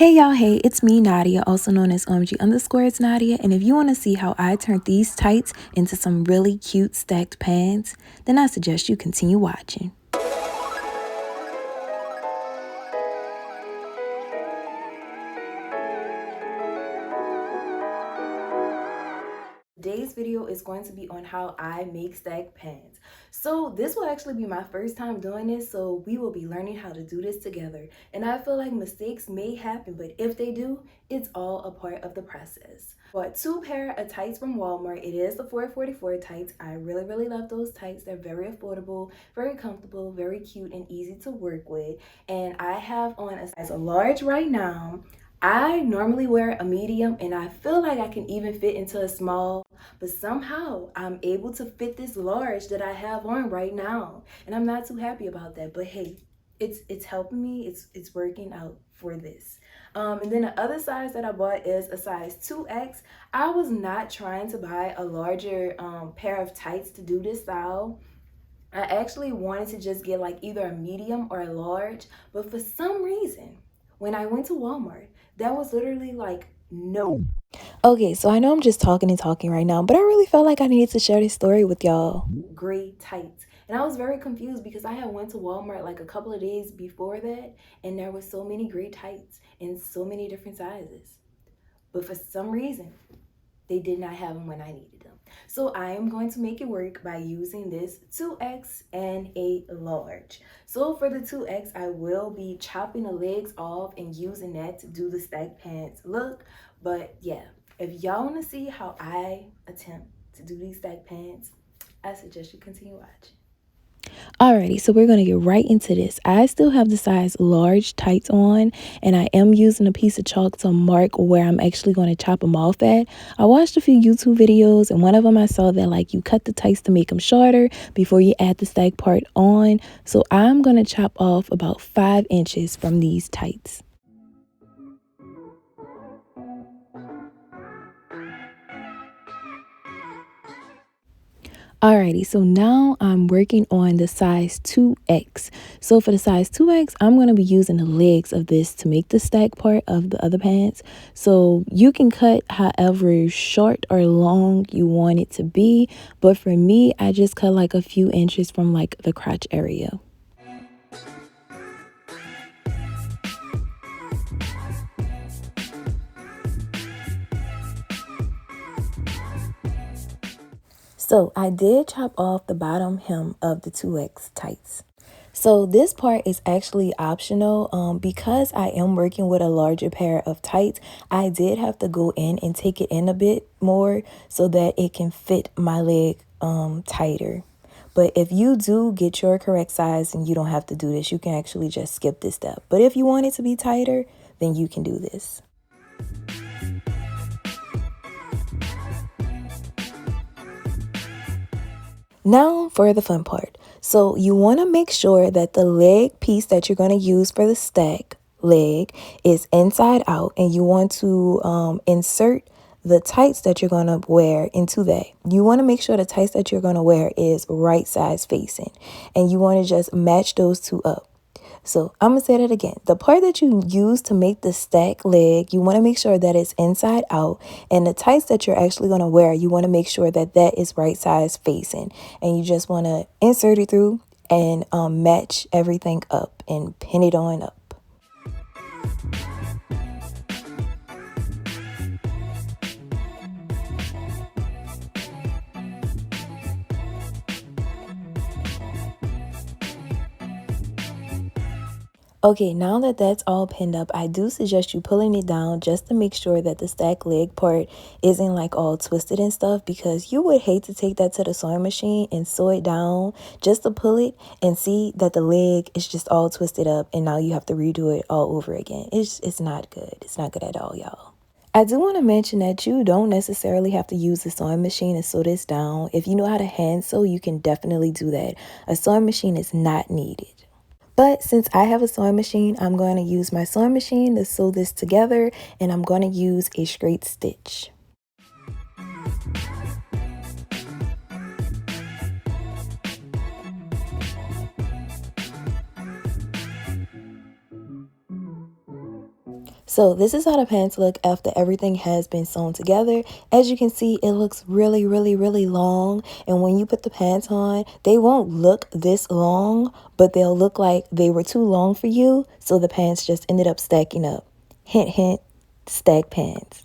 Hey y'all, hey, it's me, Nadia, also known as OMG underscore it's Nadia, and if you want to see how I turned these tights into some really cute stacked pants, then I suggest you continue watching. Today's video is going to be on how I make stacked pants. So this will actually be my first time doing this, so we will be learning how to do this together. And I feel like mistakes may happen, but if they do, it's all a part of the process. Bought two pair of tights from Walmart. It is the 444 tights. I really love those tights. They're very affordable, very comfortable, very cute, and easy to work with. And I have on a size large right now. I normally wear a medium and I feel like I can even fit into a small, but somehow I'm able to fit this large that I have on right now. And I'm not too happy about that, but hey, it's helping me. It's working out for this. And then the other size that I bought is a size 2X. I was not trying to buy a larger pair of tights to do this style. I actually wanted to just get like either a medium or a large, but for some reason, when I went to Walmart, that was literally like, no. Okay, so I know I'm just talking and talking right now, but I really felt like I needed to share this story with y'all. Gray tights. And I was very confused because I had went to Walmart like a couple of days before that, and there was so many gray tights in so many different sizes. But for some reason, they did not have them when I needed them. So I am going to make it work by using this 2X and a large. So for the 2X, I will be chopping the legs off and using that to do the stacked pants look. But yeah, if y'all want to see how I attempt to do these stacked pants, I suggest you continue watching. Alrighty, so we're going to get right into this. I still have the size large tights on, and I am using a piece of chalk to mark where I'm actually going to chop them off at. I watched a few YouTube videos, and one of them I saw that like you cut the tights to make them shorter before you add the stack part on. So I'm going to chop off about 5 inches from these tights. Alrighty, so now I'm working on the size 2X. So for the size 2X, I'm going to be using the legs of this to make the stack part of the other pants. So you can cut however short or long you want it to be. But for me, I just cut like a few inches from like the crotch area. So I did chop off the bottom hem of the 2X tights. So this part is actually optional because I am working with a larger pair of tights. I did have to go in and take it in a bit more so that it can fit my leg tighter. But if you do get your correct size and you don't have to do this, you can actually just skip this step. But if you want it to be tighter, then you can do this. Now for the fun part. So you want to make sure that the leg piece that you're going to use for the stack leg is inside out, and you want to insert the tights that you're going to wear into that. You want to make sure the tights that you're going to wear is right size facing, and you want to just match those two up. So I'm going to say that again. The part that you use to make the stack leg, you want to make sure that it's inside out. And the tights that you're actually going to wear, you want to make sure that that is right size facing. And you just want to insert it through and match everything up and pin it on up. Okay, now that that's all pinned up, I do suggest you pulling it down just to make sure that the stack leg part isn't like all twisted and stuff, because you would hate to take that to the sewing machine and sew it down just to pull it and see that the leg is just all twisted up and now you have to redo it all over again. It's not good. It's not good at all, y'all. I do want to mention that you don't necessarily have to use the sewing machine to sew this down. If you know how to hand sew, you can definitely do that. A sewing machine is not needed. But since I have a sewing machine, I'm going to use my sewing machine to sew this together, and I'm going to use a straight stitch. So this is how the pants look after everything has been sewn together. As you can see, it looks really, really, really long. And when you put the pants on, they won't look this long, but they'll look like they were too long for you. So the pants just ended up stacking up. Hint, hint, stack pants.